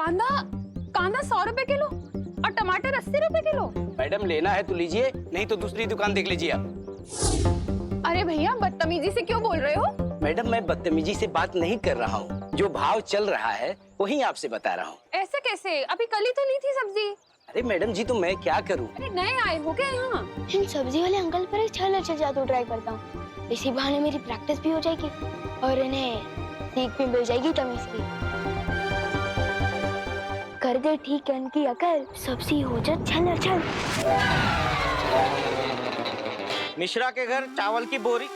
कांदा कांदा 100 रुपए किलो और टमाटर 80 रुपए किलो। मैडम लेना है तो लीजिए, नहीं तो दूसरी दुकान देख लीजिए आप। अरे भैया बदतमीजी से क्यों बोल रहे हो? मैडम मैं बदतमीजी से बात नहीं कर रहा हूँ, जो भाव चल रहा है वही आपसे बता रहा हूँ। ऐसे कैसे? अभी कल ही तो ली थी सब्जी। अरे मैडम जी तो मैं क्या करूँ? अरे नए आए हो क्या यहाँ? इन सब्जी वाले अंकल पर एक छल अच्छा जादू ट्राई करता हूँ। इसी बहाने मेरी प्रैक्टिस भी हो जाएगी और इन्हें सीख भी मिल जाएगी तमीज की। कर दे ठीक है इनकी अकल, सब्जी हो जा छल छल। मिश्रा के घर चावल की बोरी।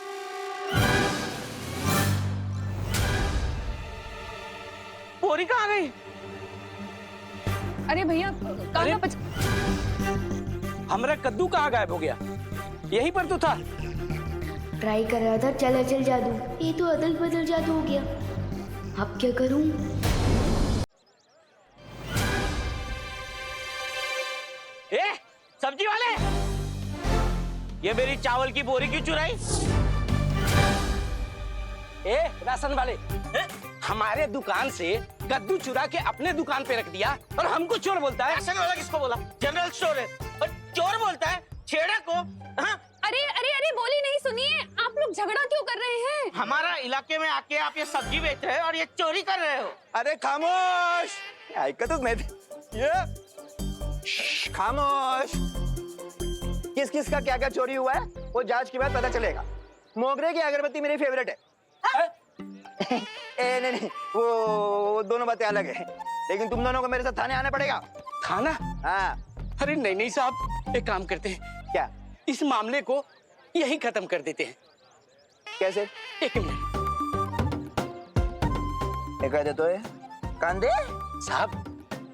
बोरी कहाँ गई? अरे भैया कांदा हमारा कद्दू कहाँ गायब हो गया? यहीं पर तो था। ट्राई कर रहा था चल चल जादू, ये तो अदल बदल जादू हो गया। अब क्या करूं? ए, सब्जी वाले, ये मेरी चावल की बोरी क्यों चुराई? ए राशन वाले, हमारे दुकान से कद्दू चुरा के अपने दुकान पे रख दिया और हमको चोर बोलता है। राशन वाला किसको बोला? जनरल स्टोर है और चोर बोलता है छेड़ा को। हाँ? अरे अरे अरे बोली नहीं सुनिए, आप लोग झगड़ा क्यों कर रहे हैं? हमारा इलाके में आके आप ये सब्जी बेच रहे हो और ये चोरी कर रहे हो। अरे खामोश, ऐकतच नाही ये खामोश। किस किस का क्या क्या चोरी हुआ है वो जांच के बाद पता चलेगा। मोगरे की अगरबत्ती मेरी फेवरेट है। ए, नहीं वो दोनों बातें अलग है, लेकिन तुम दोनों को मेरे साथ थाने आना पड़ेगा। थाना? हाँ। अरे नहीं साहब, एक काम करते हैं, क्या? इस मामले को यही खत्म कर देते हैं। कैसे? एक मिनट कह दे तो है कांदे साहब,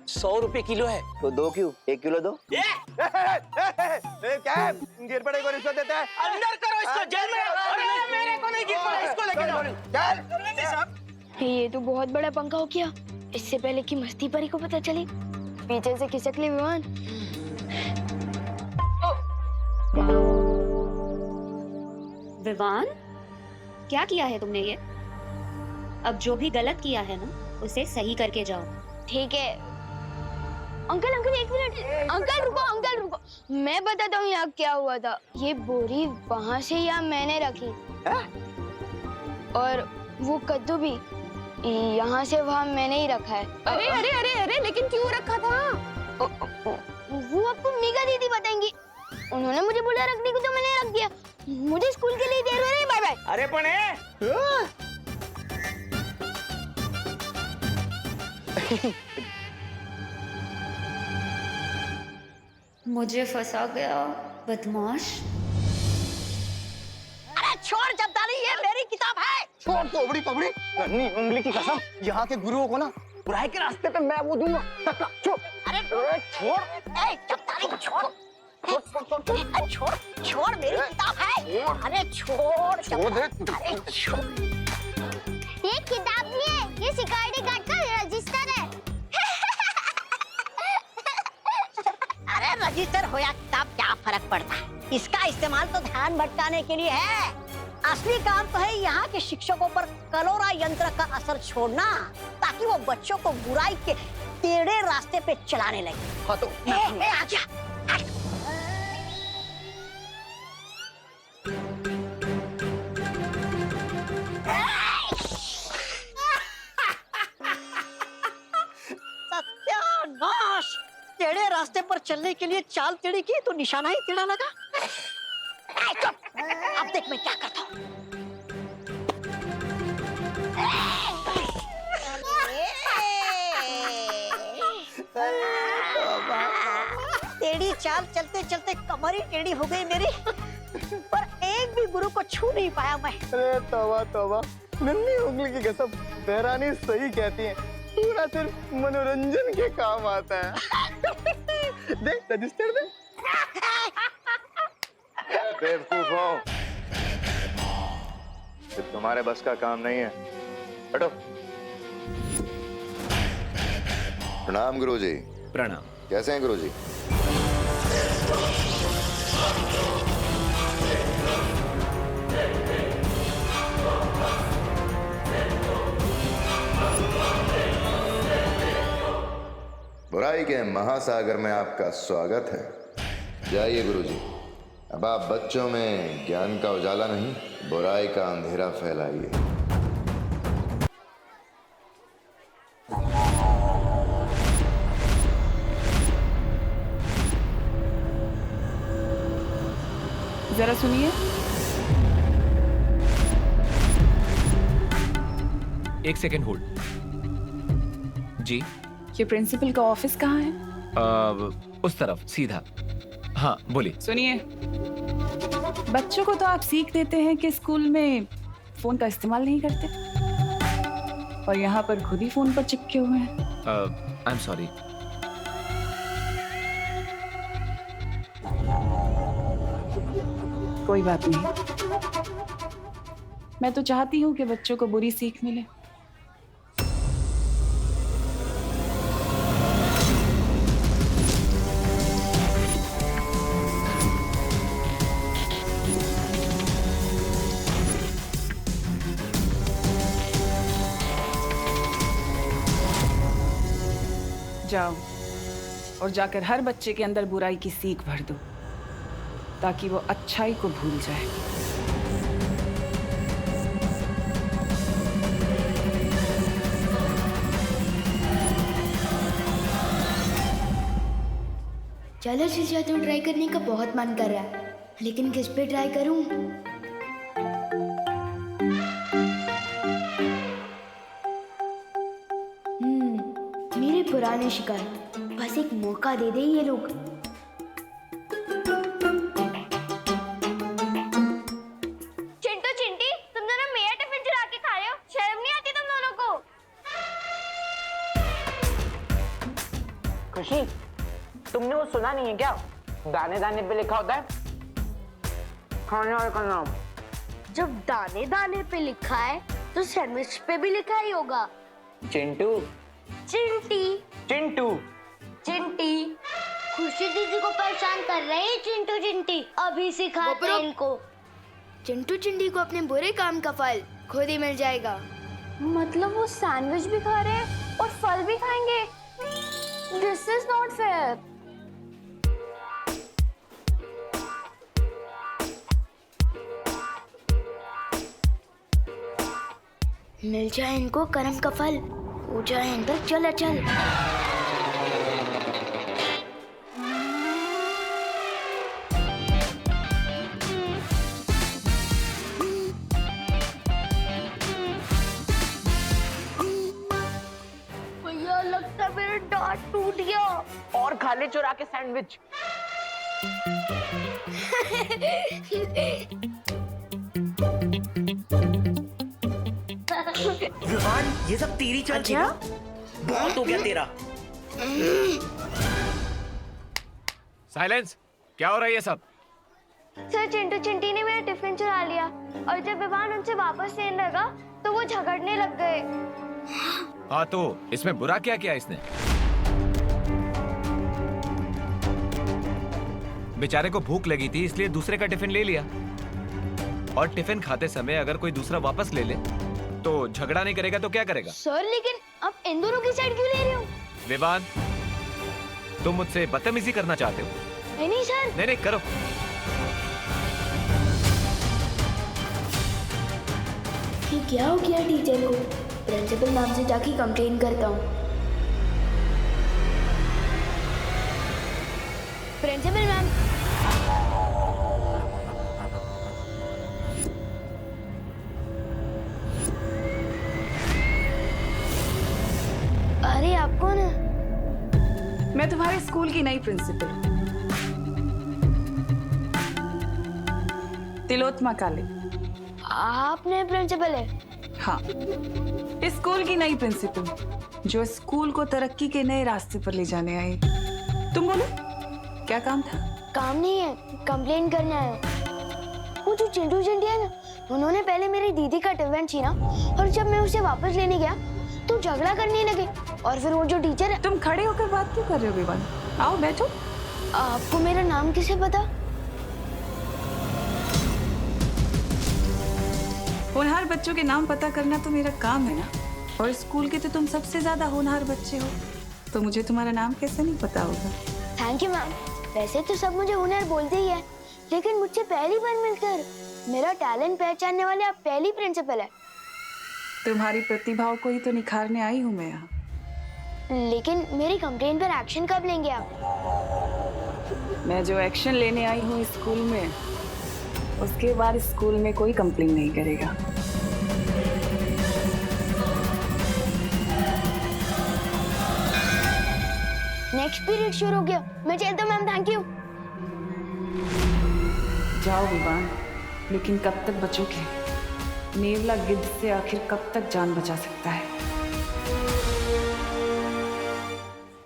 100 रुपए किलो है तो 2 क्यों? 1 किलो दो। ये क्या है? गिर पड़े को रिश्वत देता है? अंदर करो इसको, जेल में। अरे मेरे को नहीं गिर पड़ा, इसको लेके जाओ। चल साहब, ये तो बहुत बड़ा पंखा हो गया। इससे पहले कि मस्ती परी को पता चले, पीछे से खिसक ले विमान। विवान, क्या किया है तुमने ये? अब जो भी गलत किया है ना, उसे सही करके जाओ। ठीक है अंकल, अंकल 1 मिनट। अंकल रुको, मैं बताता हूँ यहाँ क्या हुआ था। ये बोरी वहाँ से यहाँ मैंने रखी और वो कद्दू भी यहाँ से वहाँ मैंने ही रखा है। अरे अरे अरे अरे लेकिन क्यों रखा था? वो आपको मीगा दीदी बताएंगी। उन्होंने मुझे बोला रखने को तो मैंने रख दिया। मुझे स्कूल के लिए देर हो रही है, बाय बाय। अरे पण मुझे फंसा गया बदमाश। अरे छोड़ जब्दारी, ये मेरी किताब है। छोड़ तोबड़ी पबड़ी, नन्ही उंगली की कसम, यहाँ के गुरुओं को ना बुराई के रास्ते पे मैं वो दूंगा। छोड़। अरे छोड़। ए जब्दारी छोड़। छोड़ छोड़, मेरी किताब है। अरे छोड़ छोड़ दे। अरे छोड़। ये किताब नहीं है, ये सिक्योरिटी गार्ड का रजिस्टर है। अरे रजिस्टर हो या किताब, क्या फर्क पड़ता है? इसका इस्तेमाल तो ध्यान भटकाने के लिए है। असली काम तो है यहाँ के शिक्षकों पर कलोरा यंत्र का असर छोड़ना, ताकि वो बच्चों को बुराई के टेढ़े रास्ते पे चलाने लगे। हाँ तो आजा। सत्यानाश! टेढ़े रास्ते पर चलने के लिए चाल टेढ़ी की तो निशाना ही टेढ़ा लगा। अब देख मैं क्या करता हूँ। टेढ़ी चाल चलते चलते कमर ही टेढ़ी हो गई मेरी, पर एक भी गुरु को छू नहीं पाया मैं। अरे तौबा तौबा, नन्ही उंगली की कसम, देहरानी सही कहती है, पूरा सिर्फ मनोरंजन के काम आता है। देख रजिस्टर दे। बेवकूफ हो, ये तुम्हारे बस का काम नहीं है। हटो। प्रणाम गुरुजी। प्रणाम। कैसे हैं गुरुजी? बुराई के महासागर में आपका स्वागत है। जाइए गुरुजी, अब आप बच्चों में ज्ञान का उजाला नहीं, बुराई का अंधेरा फैलाइए। जरा सुनिए। एक सेकेंड होल्ड। जी ये प्रिंसिपल का ऑफिस कहाँ है? उस तरफ सीधा। हाँ बोलिए। सुनिए, बच्चों को तो आप सीख देते हैं कि स्कूल में फोन का इस्तेमाल नहीं करते, और यहाँ पर खुद ही फोन पर चिपके हुए हैं। I am sorry. कोई बात नहीं, मैं तो चाहती हूँ कि बच्चों को बुरी सीख मिले। जाओ और जाकर हर बच्चे के अंदर बुराई की सीख भर दो, ताकि वो अच्छाई को भूल जाए। चलो शीशा तो ट्राई करने का बहुत मन कर रहा है, लेकिन किस पे ट्राई करूं? मेरी पुरानी शिकायत, बस एक मौका दे दे ये लोग। चिंटू चिंटी, तुम दोनों मेरा टिफिन चुरा के खा रहे हो, शर्म नहीं आती तुम दोनों को? खुशी, तुमने वो सुना नहीं है क्या? दाने दाने पे लिखा होता है खाने वाले का नाम। जब दाने दाने पे लिखा है तो सैंडविच पे भी लिखा ही होगा। चिंटू। चिंटी। चिंटू। चिंटी। खुशी दीदी को परेशान कर रहे हैं चिंटू चिंटी, अभी सिखाते हैं इनको। चिंटू चिंटी को अपने बुरे काम का फल खुद ही मिल जाएगा। मतलब वो सैंडविच भी खा रहे हैं और फल भी खाएंगे? This is not fair. मिल जाए इनको कर्म का फल, हो जाए इन पर चल अचल। भैया लगता है मेरा दांत टूट गया। और खा ले चुरा के सैंडविच। विवान, ये सब तेरी चाल थी ना? बहुत हो गया तेरा। साइलेंस। क्या हो रहा है ये सब? सर, चिंटू चिंटी ने मेरा टिफिन चुरा लिया, और जब विवान उनसे वापस लेने लगा तो वो झगड़ने लग गए। हाँ तो इसमें बुरा क्या किया इसने? बेचारे को भूख लगी थी इसलिए दूसरे का टिफिन ले लिया, और टिफिन खाते समय अगर कोई दूसरा वापस ले ले तो झगड़ा नहीं करेगा तो क्या करेगा? सर लेकिन आप इन दोनों की साइड क्यों ले रहे हो? विवान, तुम मुझसे बदतमीजी करना चाहते हो? नहीं सर। नहीं करो। ये क्या हो गया टीचर को? प्रिंसिपल मैम से जाके कंप्लेन करता हूँ। Principal ma'am. अरे आप कौन है? मैं तुम्हारे स्कूल की नई प्रिंसिपल हूँ, तिलोत्तमा काले। आप नए प्रिंसिपल है? हाँ, इस स्कूल की नई प्रिंसिपल जो स्कूल को तरक्की के नए रास्ते पर ले जाने आई। तुम बोलो, क्या काम था? काम नहीं है, कंप्लेन करना है। वो जो चिंटू चिंटी है ना, उन्होंने पहले मेरी दीदी का टिफिन छीना, और जब मैं उसे वापस लेने गया तो झगड़ा करने लगे, और फिर वो जो टीचर है। तुम खड़े होकर बात क्यों कर रहे हो विवान? आओ बैठो। आपको मेरा नाम किसे पता? होनहार बच्चों के नाम पता करना तो मेरा काम है ना, और स्कूल के तो तुम सबसे ज्यादा होनहार बच्चे हो। तो मुझे तुम्हारा नाम कैसे नहीं पता होगा? Thank you ma'am. वैसे तो सब मुझे हुनर बोलते ही है, लेकिन मुझसे पहली बार मिलकर मेरा टैलेंट पहचानने वाले आप पहली प्रिंसिपल है। तुम्हारी प्रतिभाओं को ही तो निखारने आई हूँ मैं यहाँ। लेकिन मेरी कंप्लेन पर एक्शन कब लेंगे आप? मैं जो एक्शन लेने आई हूँ इस स्कूल में, उसके बाद इस स्कूल में कोई कंप्लेन नहीं करेगा। नेक्स्ट पीरियड शुरू हो गया, मैं चलता हूँ मैम। Thank you. जाओ विवान, लेकिन कब तक बचोगे? नेवला गिद्ध से आखिर कब तक जान बचा सकता है?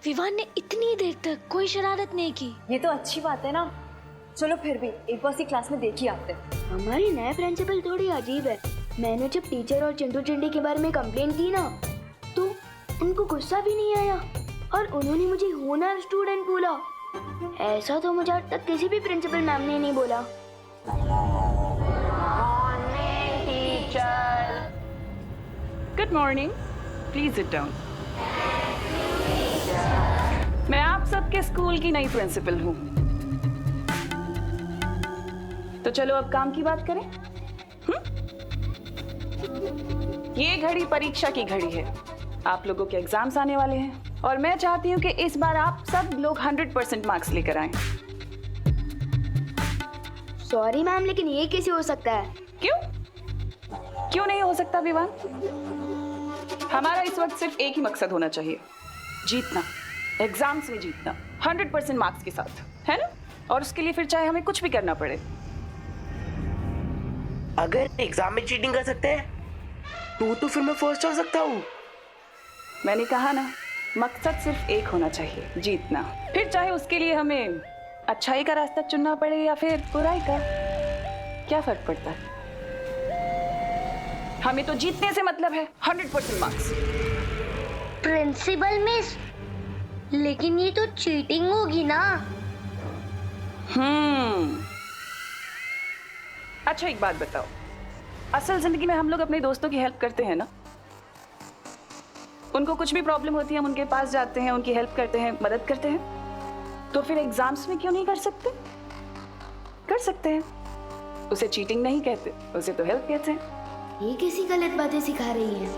विवान ने इतनी देर तक कोई शरारत नहीं की। ये तो अच्छी बात है ना। चलो फिर भी एक बार सी क्लास में देख ही आते। हमारी नए प्रिंसिपल थोड़ी अजीब है। मैंने जब टीचर और चिंटू चिंटी के बारे में कंप्लेन की ना, तो उनको गुस्सा भी नहीं आया और उन्होंने मुझे होनर स्टूडेंट बोला। ऐसा तो मुझे आज तक किसी भी प्रिंसिपल मैम ने नहीं बोला। Good morning, please sit down. मैं आप सबके स्कूल की नई प्रिंसिपल हूँ। तो चलो अब काम की बात करें। ये घड़ी परीक्षा की घड़ी है। आप लोगों के एग्जाम्स आने वाले हैं और मैं चाहती हूँ कि इस बार आप सब लोग 100% मार्क्स लेकर आएं। सॉरी मैम, लेकिन ये कैसे हो सकता है? क्यों नहीं हो सकता विवान? हमारा इस वक्त सिर्फ एक ही मकसद होना चाहिए, जीतना, एग्जाम्स में जीतना 100% मार्क्स के साथ, है ना? और उसके लिए फिर चाहे हमें कुछ भी करना पड़े। अगर एग्जाम में चीटिंग कर सकते हैं तो फिर मैं फर्स्ट हो सकता हूँ। मैंने कहा ना, मकसद सिर्फ एक होना चाहिए, जीतना। फिर चाहे उसके लिए हमें अच्छाई का रास्ता चुनना पड़े या फिर बुराई का, क्या फर्क पड़ता है? हमें तो जीतने से मतलब है, 100% मार्क्स। प्रिंसिपल मिस, लेकिन ये तो चीटिंग होगी ना। अच्छा एक बात बताओ, असल जिंदगी में हम लोग अपने दोस्तों की हेल्प करते हैं ना? उनको कुछ भी प्रॉब्लम होती है हम उनके पास जाते हैं, उनकी हेल्प करते हैं, मदद करते हैं। तो फिर एग्जाम्स में क्यों नहीं कर सकते? कर सकते हैं। उसे चीटिंग नहीं कहते, उसे तो हेल्प कहते हैं। ये कैसी गलत बातें सिखा रही है?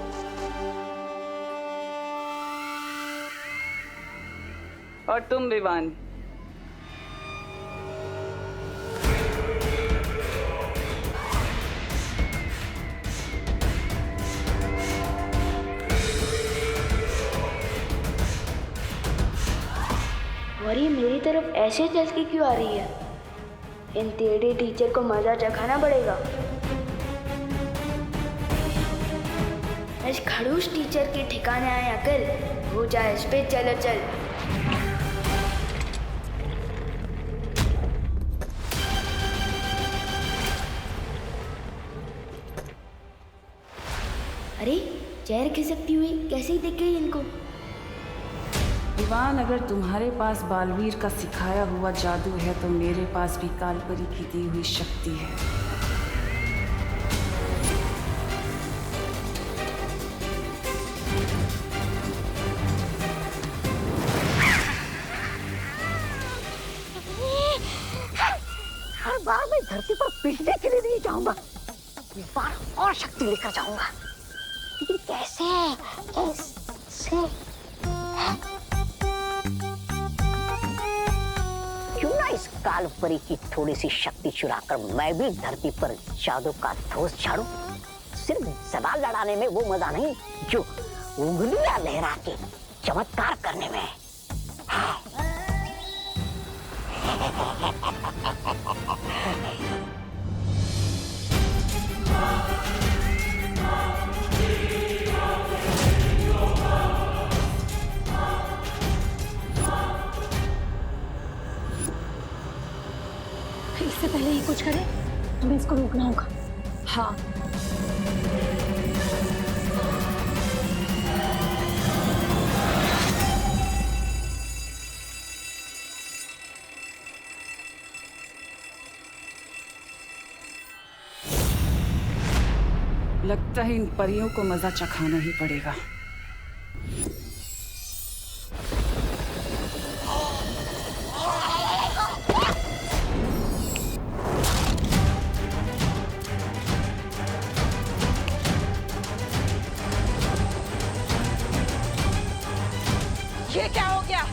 और तुम विवान, और ये मेरी तरफ ऐसे चल के क्यों आ रही है? इन टेढ़े टीचर को मजा चखाना पड़ेगा। इस खड़ूस टीचर के ठिकाने आए अकल, हो जाए इस पे चलो चल। अरे चेयर खिसकती हुई कैसे दिख गई इनको? विवान, अगर तुम्हारे पास बालवीर का सिखाया हुआ जादू है तो मेरे पास भी कालपरी की दी हुई शक्ति है। हर बार मैं धरती पर पीटने के लिए नहीं जाऊंगा, इस बार और शक्ति लेकर जाऊंगा। लेकिन कैसे? क्यों ना इस कालपरी की थोड़ी सी शक्ति चुराकर मैं भी धरती पर जादू का धोस झाड़ू। सिर्फ सवाल लड़ाने में वो मजा नहीं जो उंगलियां लहरा के चमत्कार करने में है। इससे पहले ये कुछ करे, हमें इसको रोकना होगा। हाँ। लगता है इन परियों को मजा चखाना ही पड़ेगा। ये क्या हो गया?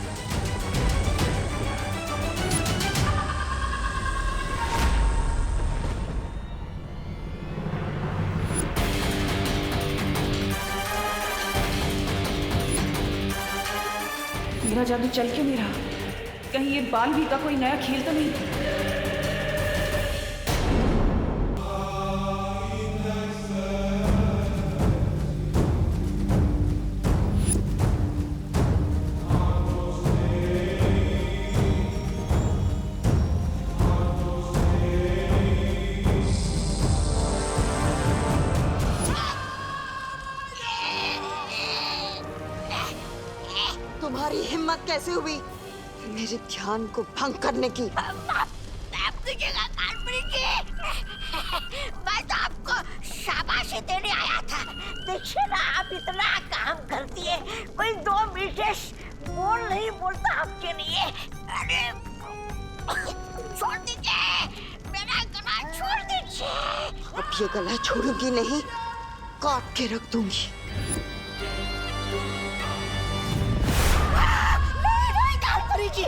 मेरा जादू चल क्यों नहीं रहा? कहीं ये बालवीर का कोई नया खेल तो नहीं? तुम्हारी हिम्मत कैसे हुई मेरे ध्यान को भंग करने की? मैं तो आपको शाबाशी देने आया था। देखिए ना, आप इतना काम करती है, कोई 2 मिनट बोल नहीं बोलता आपके लिए। अरे छोड़ दीजिए, मेरा गला छोड़ दीजिए। अब ये गला छोड़ूंगी नहीं, काट के रख दूंगी। जी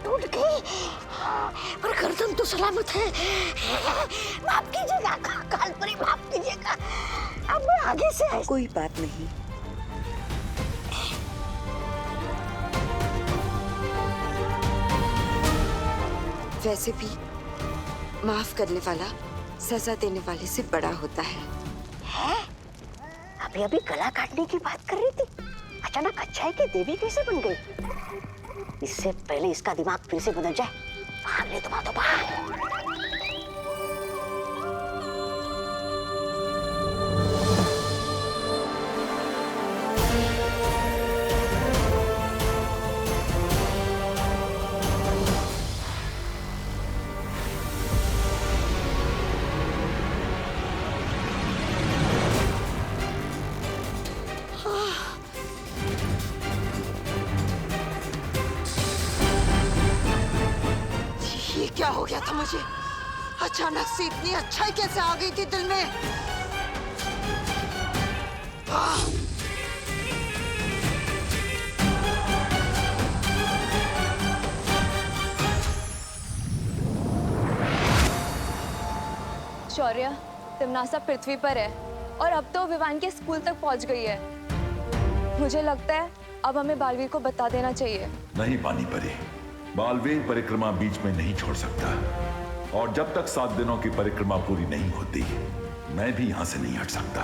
टूट गई, पर गर्दन तो सलामत है। माफ कीजिएगा कालपरी, माफ कीजिएगा। अब मैं आगे से कोई बात नहीं। वैसे भी माफ करने वाला सजा देने वाले से बड़ा होता है। अभी अभी गला काटने की बात कर रही थी, अचानक अच्छाई की देवी कैसे बन गई? इससे पहले इसका दिमाग फिर से बदल जाए, भाग ले तुम, तो भाग। क्या हो गया था मुझे? अचानक से इतनी अच्छाई कैसे आ गई थी दिल में? शौर्य, तिमनासा पृथ्वी पर है और अब तो विवान के स्कूल तक पहुंच गई है। मुझे लगता है अब हमें बालवीर को बता देना चाहिए। नहीं पानी परी, बालवीर परिक्रमा बीच में नहीं छोड़ सकता, और जब तक 7 दिनों की परिक्रमा पूरी नहीं होती मैं भी यहां से नहीं हट सकता।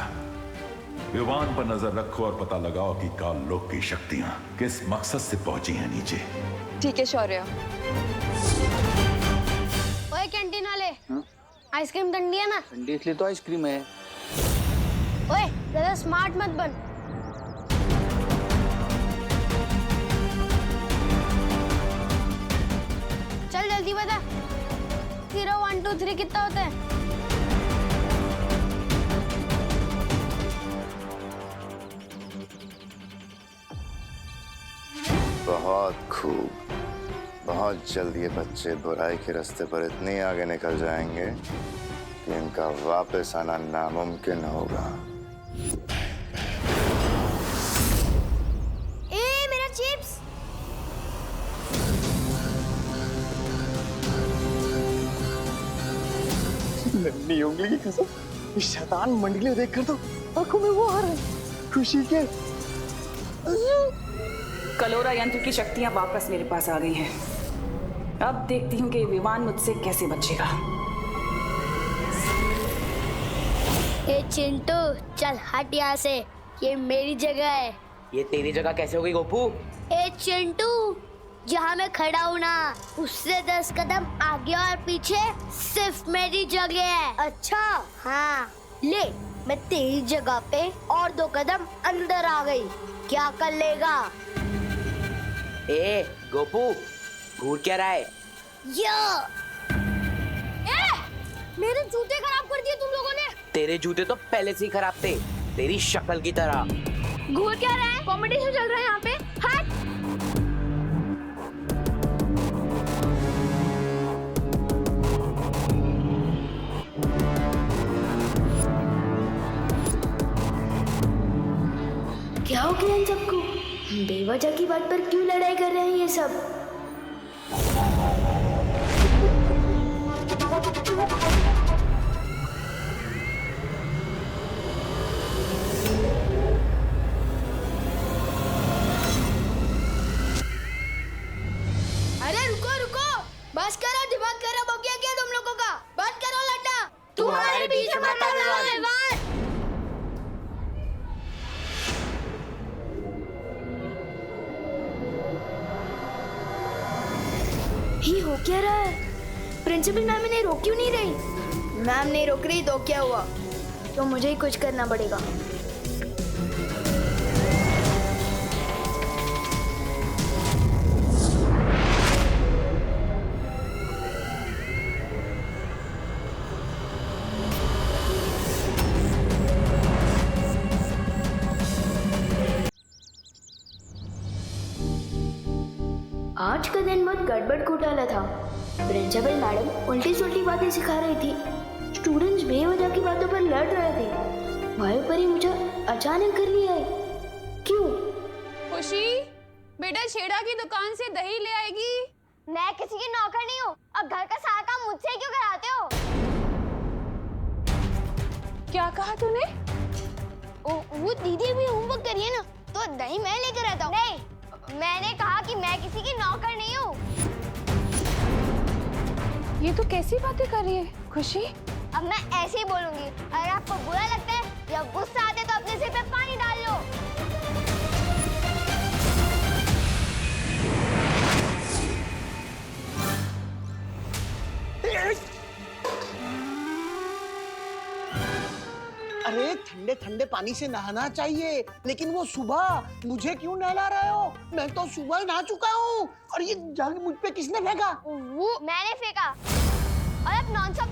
विवान पर नजर रखो और पता लगाओ कि काल लोक की शक्तियां किस मकसद से पहुंची हैं नीचे। ठीक है शौर्य। ओए कैंटीन वाले, आइसक्रीम ठंडी है ना? ठंडी इसलिए तो आइसक्रीम है। ओए ज्यादा स्मार्ट मत बन। चल जल्दी बता, 0 1 2 3 कितना होता है? बहुत खूब। बहुत जल्द ये बच्चे बुराई के रास्ते पर इतने आगे निकल जाएंगे कि इनका वापस आना नामुमकिन होगा। मेरा चिप्स। नन्ही उंगली की कसम, इस शैतान मंडली देखकर तो आंखों में वो आ रहा है खुशी के। कलोरा यंत्र की शक्तियां वापस मेरे पास आ गई हैं। अब देखती हूँ कि विवान मुझसे कैसे बचेगा। ए चिंटू, चल हट यहाँ से, ये मेरी जगह है। ये तेरी जगह कैसे हो गई गोपू? ए चिंटू, जहाँ मैं खड़ा हूँ ना, उससे 10 कदम आगे और पीछे सिर्फ मेरी जगह है। अच्छा हाँ, ले मैं तेरी जगह पे और 2 कदम अंदर आ गई, क्या कर लेगा? ए गोपू, घूर क्या रहा है? मेरे जूते खराब कर दिए तुम लोगों ने। तेरे जूते तो पहले से ही खराब थे, तेरी शक्ल की तरह। घूर क्या रहा है? कंपटीशन चल रहा है यहाँ पे। हट! क्या हो गया इन सबको? बेवजह की बात पर क्यों लड़ाई कर रहे हैं ये सब? अरे रुको रुको, बस करो, दिमाग खराब हो गया क्या तुम लोगों का? बंद करो लड्डा, तू हमारे बीच में मत आना। ये हो क्या रहा है? प्रिंसिपल मैम इन्हें रोक क्यों नहीं रही? मैम नहीं रोक रही तो क्या हुआ? तो मुझे ही कुछ करना पड़ेगा। आज का दिन बहुत गड़बड़ घोटाला था। प्रिंसिपल मैडम उल्टी सुल्टी बातें सिखा रही थी, स्टूडेंट्स बेवजह की बातों पर लड़ रहे थे। वहीं पर ही मुझे अचानक घर ले आई। क्यों? खुशी, बेटा छेड़ा की दुकान से दही ले आएगी। मैं किसी की नौकर नहीं हूँ, अब घर का सारा काम मुझसे क्यों कराते हो? क्या कहा तूने? वो दीदी भी होमवर्क करिए ना, तो दही मैं लेकर आता हूँ। नहीं, मैंने कहा कि मैं किसी की नौकर नहीं हूँ। ये तो कैसी बातें कर रही है खुशी? अब मैं ऐसे ही बोलूंगी। अगर आपको बुरा लगता है या गुस्सा आता है तो अपने सिर पे पानी डाल लो। अरे ठंडे ठंडे पानी से नहाना चाहिए, लेकिन वो सुबह मुझे क्यों नहला रहे हो? मैं तो सुबह नहा चुका हूँ। और ये जग मुझ पे किसने फेंका? वो मैंने फेंका। और अब नॉन स्टॉप